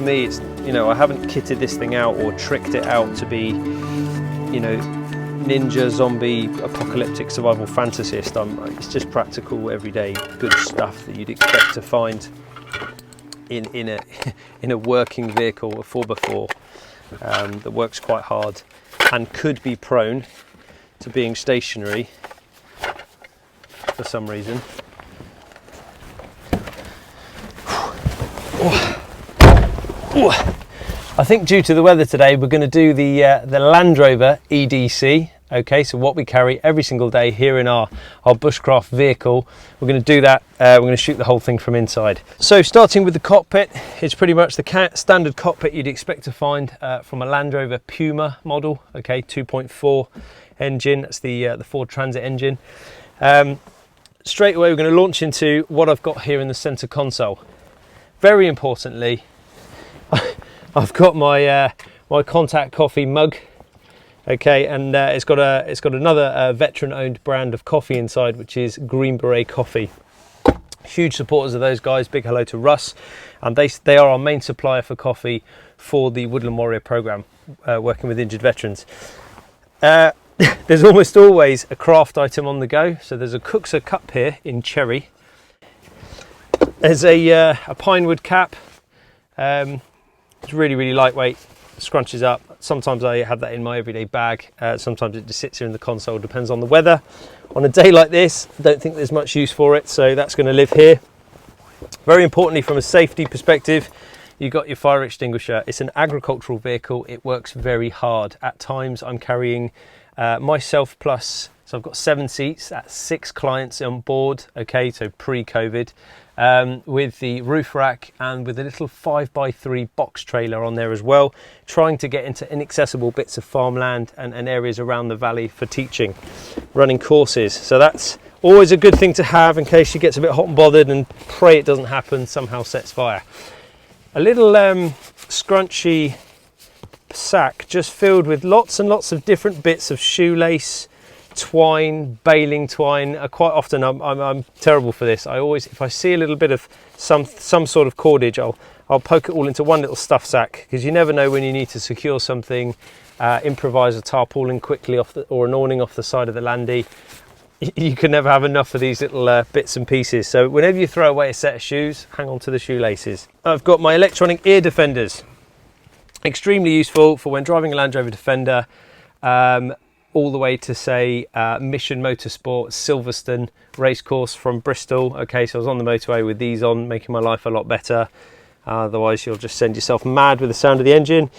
me, it's, you know, I haven't kitted this thing out or tricked it out to be, you know, ninja, zombie, apocalyptic survival fantasist. It's just practical, everyday, good stuff that you'd expect to find in a working vehicle, a 4x4, that works quite hard and could be prone to being stationary for some reason. I think due to the weather today, we're going to do the Land Rover EDC. Okay, so what we carry every single day here in our bushcraft vehicle, we're going to do that. We're going to shoot the whole thing from inside. So starting with the cockpit, it's pretty much the standard cockpit you'd expect to find from a Land Rover Puma model. Okay, 2.4 engine. That's the Ford Transit engine. Straight away, we're going to launch into what I've got here in the center console. Very importantly, I've got my my Contact Coffee mug. Okay, and it's got another veteran-owned brand of coffee inside, which is Green Beret Coffee. Huge supporters of those guys. Big hello to Russ, and they are our main supplier for coffee for the Woodland Warrior program, working with injured veterans. There's almost always a craft item on the go. So there's a Cookser cup here in cherry. There's a pinewood cap. It's really lightweight. Scrunches up. Sometimes I have that in my everyday bag. Sometimes it just sits here in the console. Depends on the weather. On a day like this, I don't think there's much use for it, so that's going to live here. Very importantly, from a safety perspective, you've got your fire extinguisher. It's an agricultural vehicle. It works very hard. At times, I'm carrying myself plus. So I've got 7 seats. That's 6 clients on board. Okay, so pre-COVID. With the roof rack and with a little 5x3 box trailer on there as well, trying to get into inaccessible bits of farmland and areas around the valley for teaching, running courses. So that's always a good thing to have in case she gets a bit hot and bothered, and pray it doesn't happen, somehow sets fire. A little scrunchy sack just filled with lots and lots of different bits of shoelace, twine, baling twine. Quite often I'm terrible for this. I always, if I see a little bit of some sort of cordage, I'll poke it all into one little stuff sack, because you never know when you need to secure something, improvise a tarpaulin quickly or an awning off the side of the landy. You can never have enough of these little bits and pieces. So whenever you throw away a set of shoes, hang on to the shoelaces. I've got my electronic ear defenders. Extremely useful for when driving a Land Rover Defender, all the way to, say, Mission Motorsport Silverstone racecourse from Bristol. Okay, so I was on the motorway with these on, making my life a lot better. Otherwise you'll just send yourself mad with the sound of the engine.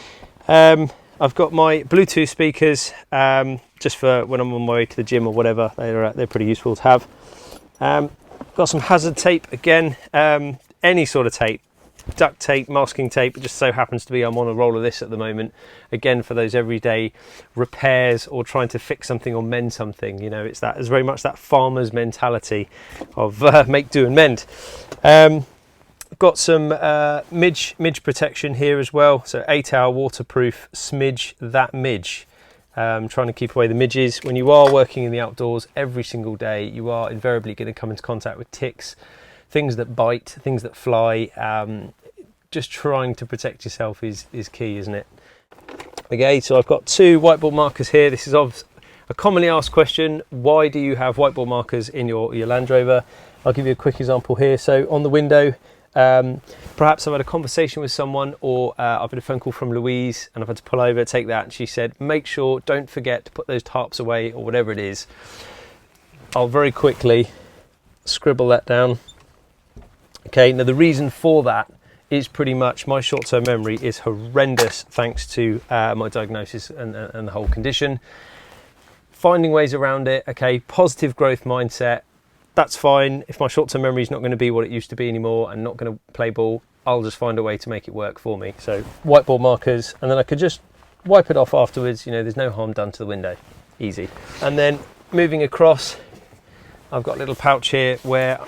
I've got my Bluetooth speakers, just for when I'm on my way to the gym or whatever. They're pretty useful to have. Got some hazard tape again, any sort of tape. Duct tape, masking tape. It just so happens to be I'm on a roll of this at the moment, again for those everyday repairs or trying to fix something or mend something. You know, it's very much that farmer's mentality of make, do and mend. Got some midge protection here as well, so 8-hour waterproof smidge that midge. Trying to keep away the midges. When you are working in the outdoors every single day, you are invariably going to come into contact with ticks, things that bite, things that fly. Just trying to protect yourself is key, isn't it? Okay, so I've got 2 whiteboard markers here. This is a commonly asked question: why do you have whiteboard markers in your Land Rover? I'll give you a quick example here. So on the window, perhaps I've had a conversation with someone, or I've had a phone call from Louise and I've had to pull over, take that, and she said, make sure, don't forget to put those tarps away, or whatever it is. I'll very quickly scribble that down. Okay, now the reason for that is pretty much my short-term memory is horrendous thanks to my diagnosis and the whole condition. Finding ways around it. Okay, positive growth mindset. That's fine. If my short-term memory is not going to be what it used to be anymore and not going to play ball, I'll just find a way to make it work for me. So whiteboard markers, and then I could just wipe it off afterwards. You know, there's no harm done to the window. Easy. And then moving across, I've got a little pouch here where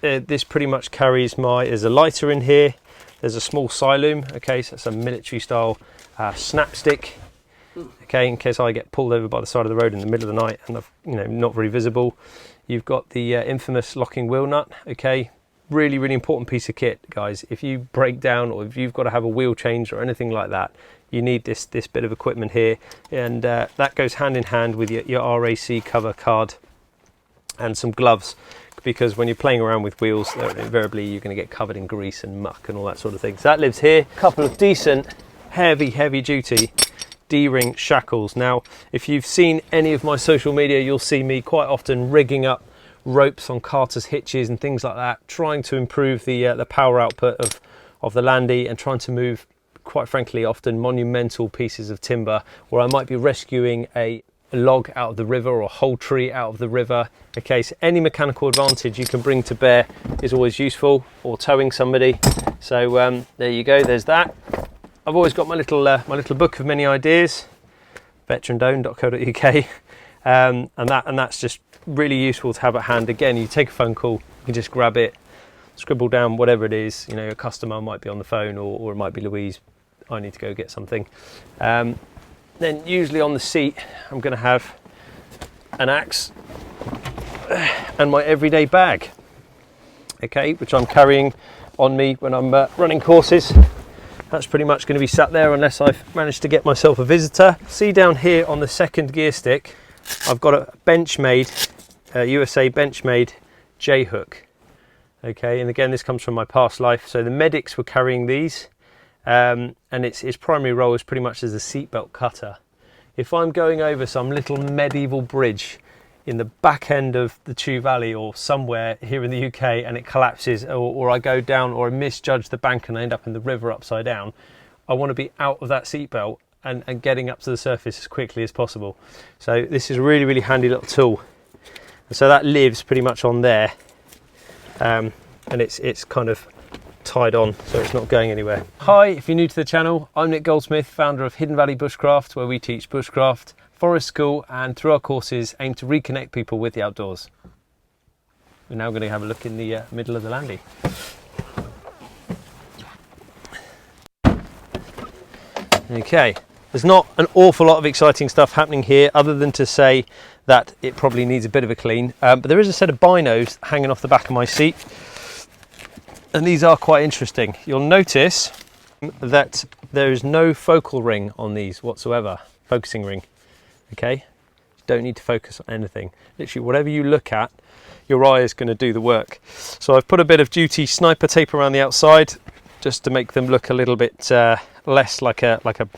this pretty much carries there's a lighter in here, there's a small siloom, okay, so it's a military style snap stick, okay, in case I get pulled over by the side of the road in the middle of the night and I've, not very visible. You've got the infamous locking wheel nut, okay, really, really important piece of kit, guys. If you break down or if you've got to have a wheel change or anything like that, you need this bit of equipment here, and that goes hand in hand with your RAC cover card and some gloves, because when you're playing around with wheels, invariably you're going to get covered in grease and muck and all that sort of thing. So that lives here. A couple of decent heavy duty D-ring shackles. Now, if you've seen any of my social media, you'll see me quite often rigging up ropes on carters' hitches and things like that, trying to improve the power output of the Landy, and trying to move, quite frankly, often monumental pieces of timber, where I might be rescuing a log out of the river or a whole tree out of the river. Okay, so any mechanical advantage you can bring to bear is always useful, or towing somebody. So there you go, there's that. I've always got my little book of many ideas, veterandone.co.uk, and that's just really useful to have at hand. Again, you take a phone call, you can just grab it, scribble down whatever it is. You know, a customer might be on the phone, or it might be Louise, I need to go get something. Then usually on the seat I'm going to have an axe and my everyday bag, okay, which I'm carrying on me when I'm running courses. That's pretty much going to be sat there unless I've managed to get myself a visitor. See down here on the second gear stick, I've got a Benchmade, USA Benchmade J-hook. Okay, and again, this comes from my past life. So the medics were carrying these, and its primary role is pretty much as a seatbelt cutter. If I'm going over some little medieval bridge in the back end of the Chew Valley or somewhere here in the UK, and it collapses, or I go down, or I misjudge the bank and I end up in the river upside down, I want to be out of that seatbelt and getting up to the surface as quickly as possible. So this is a really, really handy little tool. And so that lives pretty much on there, and it's kind of tied on, so it's not going anywhere. Hi, if you're new to the channel, I'm Nick Goldsmith, founder of Hidden Valley Bushcraft, where we teach bushcraft, forest school, and through our courses aim to reconnect people with the outdoors. We're now going to have a look in the middle of the Landy. Okay, there's not an awful lot of exciting stuff happening here, other than to say that it probably needs a bit of a clean, but there is a set of binos hanging off the back of my seat, and these are quite interesting. You'll notice that there is no focal ring on these whatsoever, focusing ring. Okay, you don't need to focus on anything. Literally whatever you look at, your eye is going to do the work. So I've put a bit of duty sniper tape around the outside, just to make them look a little bit less like a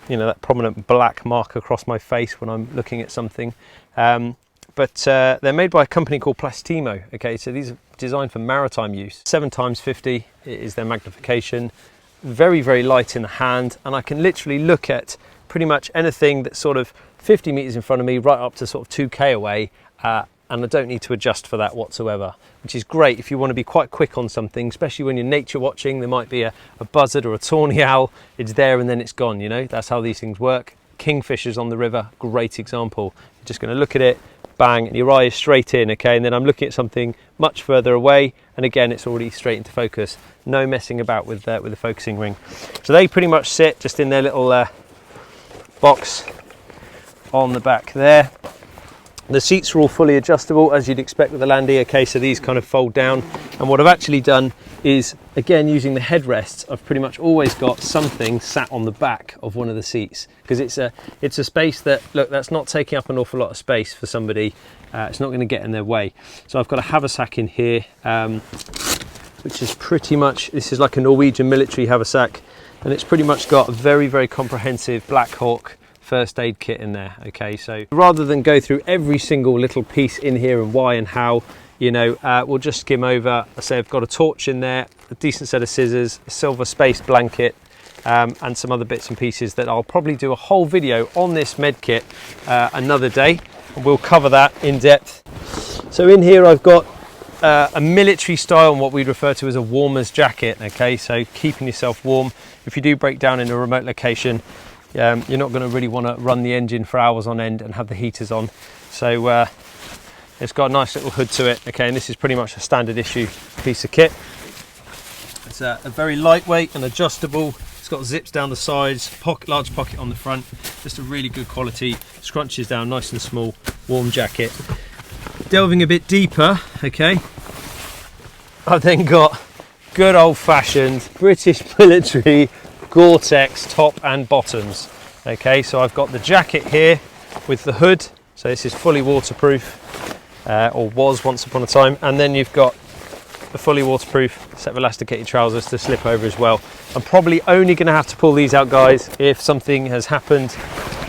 you know, that prominent black mark across my face when I'm looking at something. But they're made by a company called Plastimo. Okay, so these are designed for maritime use. 7x50 is their magnification. Very, very light in the hand, and I can literally look at pretty much anything that's sort of 50 meters in front of me, right up to sort of 2k away, and I don't need to adjust for that whatsoever, which is great if you want to be quite quick on something, especially when you're nature watching. There might be a buzzard or a tawny owl, it's there and then it's gone, you know, that's how these things work. Kingfishers on the river, great example. You're just going to look at it, bang, and your eye is straight in, okay, and then I'm looking at something much further away, and again it's already straight into focus. No messing about with the focusing ring. So they pretty much sit just in their little box on the back there. The seats are all fully adjustable, as you'd expect with the Landy. Okay, so these kind of fold down, and what I've actually done is, again, using the headrests, I've pretty much always got something sat on the back of one of the seats, because it's a space that, look, that's not taking up an awful lot of space for somebody. It's not going to get in their way. So I've got a haversack in here, which is pretty much, this is like a Norwegian military haversack, and it's pretty much got a very, very comprehensive Black Hawk first aid kit in there. Okay, so rather than go through every single little piece in here and why and how, you know, we'll just skim over. I say I've got a torch in there, a decent set of scissors, a silver spaced blanket, and some other bits and pieces that I'll probably do a whole video on this med kit another day, and we'll cover that in depth. So in here I've got a military style and what we'd refer to as a warmer's jacket. Okay, so keeping yourself warm if you do break down in a remote location. You're not going to really want to run the engine for hours on end and have the heaters on. So it's got a nice little hood to it. Okay, and this is pretty much a standard issue piece of kit. It's a very lightweight and adjustable. It's got zips down the sides, large pocket on the front. Just a really good quality, scrunches down nice and small, warm jacket. Delving a bit deeper, okay, I've then got good old-fashioned British military Gore-Tex top and bottoms. Okay, so I've got the jacket here with the hood, so this is fully waterproof, or was once upon a time, and then you've got the fully waterproof set of elasticated trousers to slip over as well. I'm probably only going to have to pull these out, guys, if something has happened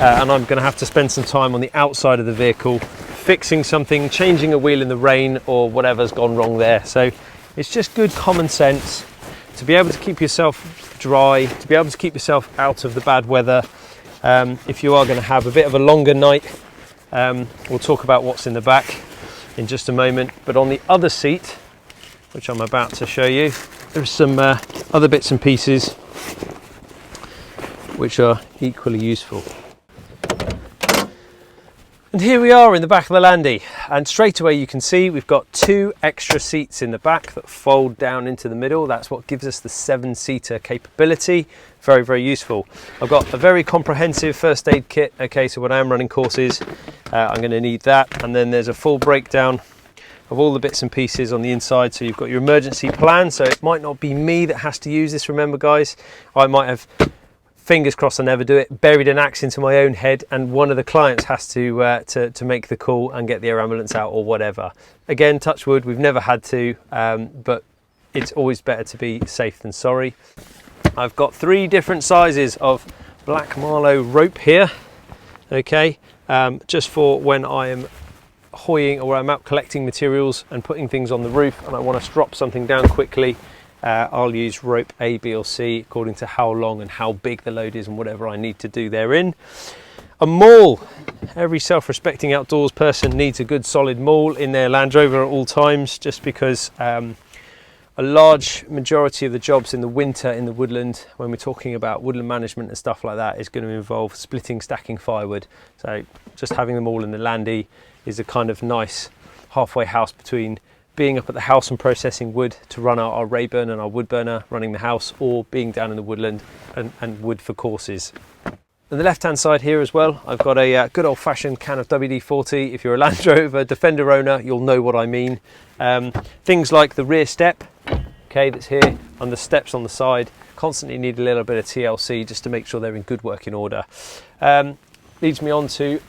and I'm going to have to spend some time on the outside of the vehicle fixing something, changing a wheel in the rain, or whatever's gone wrong there. So it's just good common sense to be able to keep yourself dry, to be able to keep yourself out of the bad weather. If you are going to have a bit of a longer night, we'll talk about what's in the back in just a moment. But on the other seat, which I'm about to show you, there's some other bits and pieces which are equally useful. And here we are in the back of the Landy, and straight away you can see we've got 2 extra seats in the back that fold down into the middle. That's what gives us the 7-seater capability. Very, very useful. I've got a very comprehensive first aid kit. Okay, so when I am running courses, I'm going to need that. And then there's a full breakdown of all the bits and pieces on the inside. So you've got your emergency plan. So it might not be me that has to use this, remember guys. I might have, fingers crossed I never do it, buried an axe into my own head and one of the clients has to make the call and get the air ambulance out or whatever. Again, touch wood, we've never had to, but it's always better to be safe than sorry. I've got 3 different sizes of black Marlow rope here, okay, just for when I am hoying or I'm out collecting materials and putting things on the roof and I want to drop something down quickly. I'll use rope A, B or C according to how long and how big the load is and whatever I need to do therein. A maul. Every self-respecting outdoors person needs a good solid maul in their Land Rover at all times, just because a large majority of the jobs in the winter in the woodland, when we're talking about woodland management and stuff like that, is going to involve splitting, stacking firewood. So just having them all in the Landy is a kind of nice halfway house between being up at the house and processing wood to run our Rayburn and our wood burner running the house, or being down in the woodland and wood for courses. On the left hand side here as well, I've got a good old fashioned can of WD-40. If you're a Land Rover Defender owner, you'll know what I mean. Things like the rear step, okay, that's here, and the steps on the side constantly need a little bit of TLC just to make sure they're in good working order. Leads me on to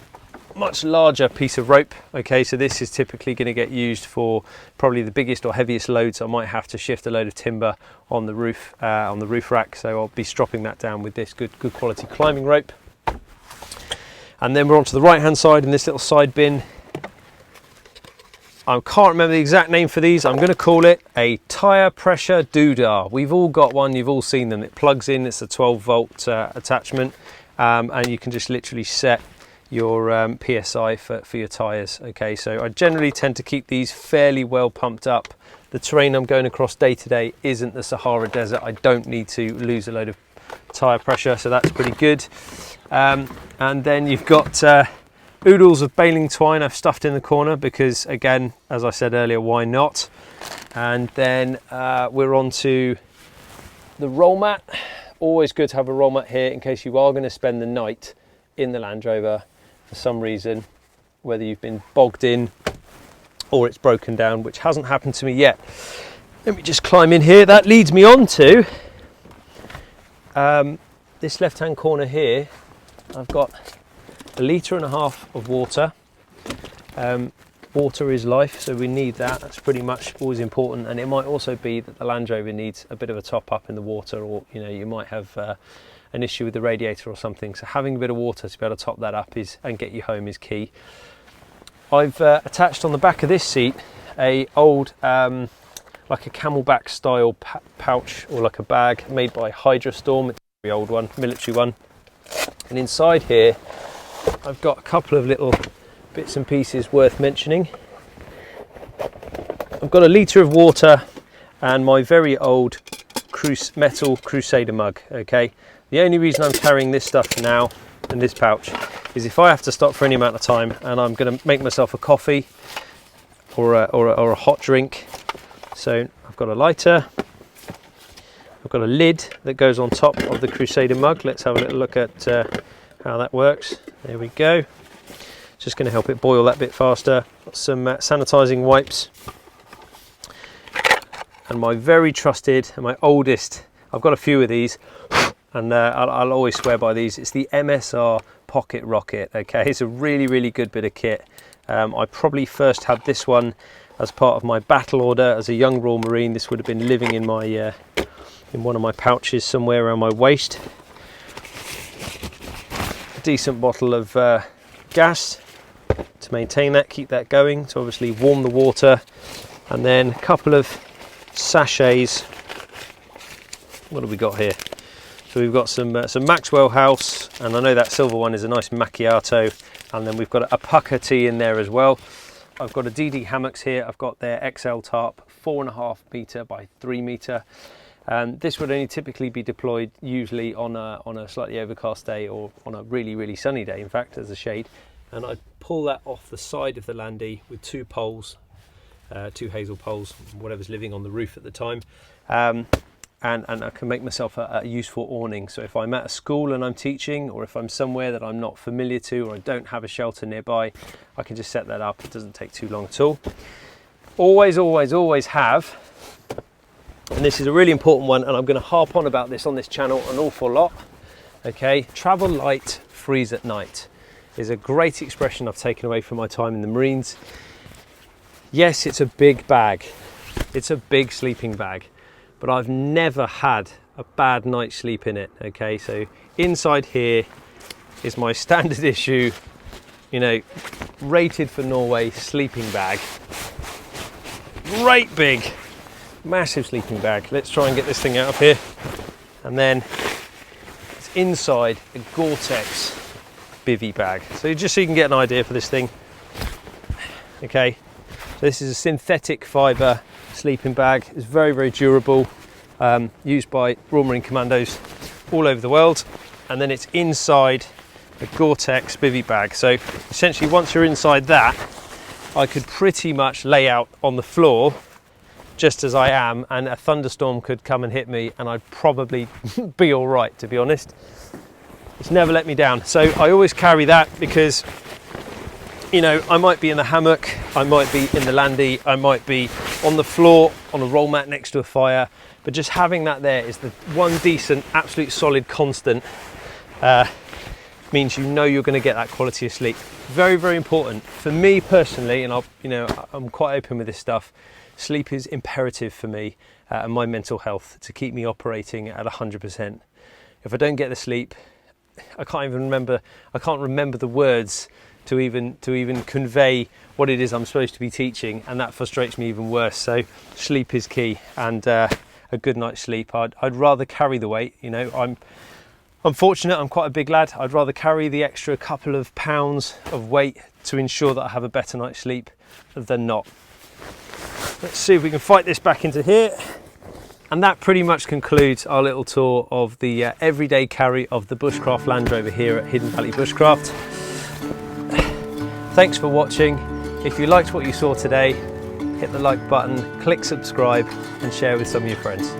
much larger piece of rope. Okay, so this is typically going to get used for probably the biggest or heaviest loads. I might have to shift a load of timber on the roof rack, so I'll be stropping that down with this good quality climbing rope. And then we're on to the right hand side in this little side bin. I can't remember the exact name for these. I'm going to call it a tire pressure doodah. We've all got one, you've all seen them. It plugs in, it's a 12-volt attachment, and you can just literally set your PSI for your tyres. Okay, so I generally tend to keep these fairly well pumped up. The terrain I'm going across day to day isn't the Sahara Desert. I don't need to lose a load of tyre pressure, so that's pretty good. And then you've got oodles of baling twine I've stuffed in the corner because, again, as I said earlier, why not? And then we're on to the roll mat. Always good to have a roll mat here in case you are going to spend the night in the Land Rover for some reason, whether you've been bogged in or it's broken down, which hasn't happened to me yet. Let me just climb in here. That leads me on to this left hand corner here. I've got 1.5 litres of water. Water is life, so we need that. That's pretty much always important, and it might also be that the Land Rover needs a bit of a top up in the water, or you might have an issue with the radiator or something, so having a bit of water to be able to top that up and get you home is key. I've attached on the back of this seat a old like a camelback style pouch, or like a bag made by Hydrostorm. It's a very old one, military one, and inside here I've got a couple of little bits and pieces worth mentioning. I've got 1 litre of water and my very old metal Crusader mug. Okay, the only reason I'm carrying this stuff now in this pouch is if I have to stop for any amount of time and I'm going to make myself a coffee or a hot drink. So I've got a lighter, I've got a lid that goes on top of the Crusader mug. Let's have a little look at how that works. There we go. Just going to help it boil that bit faster. Got some sanitizing wipes. and my very trusted and my oldest, I've got a few of these, and I'll always swear by these. It's the MSR Pocket Rocket. Okay, it's a really good bit of kit. I probably first had this one as part of my battle order as a young Royal Marine. This would have been living in my in one of my pouches somewhere around my waist. A decent bottle of gas to maintain that, keep that going, to obviously warm the water, and then a couple of sachets. What have we got here? So we've got some Maxwell House, and I know that silver one is a nice macchiato, and then we've got a pucker tea in there as well. I've got a DD hammocks here. I've got their XL tarp, 4.5 metre by 3 metre. This would only typically be deployed usually on a slightly overcast day, or on a really sunny day, in fact, as a shade. And I'd pull that off the side of the landy with 2 poles, 2 hazel poles, whatever's living on the roof at the time. And I can make myself a useful awning. So if I'm at a school and I'm teaching, or if I'm somewhere that I'm not familiar to, or I don't have a shelter nearby, I can just set that up. It doesn't take too long at all. Always have, and this is a really important one, and I'm going to harp on about this on this channel an awful lot, okay? Travel light, freeze at night is a great expression I've taken away from my time in the Marines. Yes, it's a big bag. It's a big sleeping bag. But I've never had a bad night's sleep in it, okay? So inside here is my standard issue, you know, rated for Norway sleeping bag. Great big, massive sleeping bag. Let's try and get this thing out of here. And then it's inside a Gore-Tex bivvy bag. So just so you can get an idea for this thing, okay? So this is a synthetic fibre sleeping bag. It's very durable, used by Royal Marine Commandos all over the world. And then it's inside a Gore-Tex bivvy bag. So essentially, once you're inside that, I could pretty much lay out on the floor just as I am, and a thunderstorm could come and hit me, and I'd probably be all right, to be honest. It's never let me down. So I always carry that because, you know, I might be in the hammock, I might be in the landy, I might be on the floor on a roll mat next to a fire, but just having that there is the one decent, absolute solid constant. Means you know you're going to get that quality of sleep. Very important for me personally, and I'm quite open with this stuff. Sleep is imperative for me and my mental health to keep me operating at 100%. If I don't get the sleep, I can't remember the words to even convey what it is I'm supposed to be teaching, and that frustrates me even worse. So sleep is key, and a good night's sleep. I'd rather carry the weight. You know, I'm fortunate, I'm quite a big lad. I'd rather carry the extra couple of pounds of weight to ensure that I have a better night's sleep than not. Let's see if we can fight this back into here. And that pretty much concludes our little tour of the everyday carry of the Bushcraft Land Rover here at Hidden Valley Bushcraft. Thanks for watching. If you liked what you saw today, hit the like button, click subscribe, and share with some of your friends.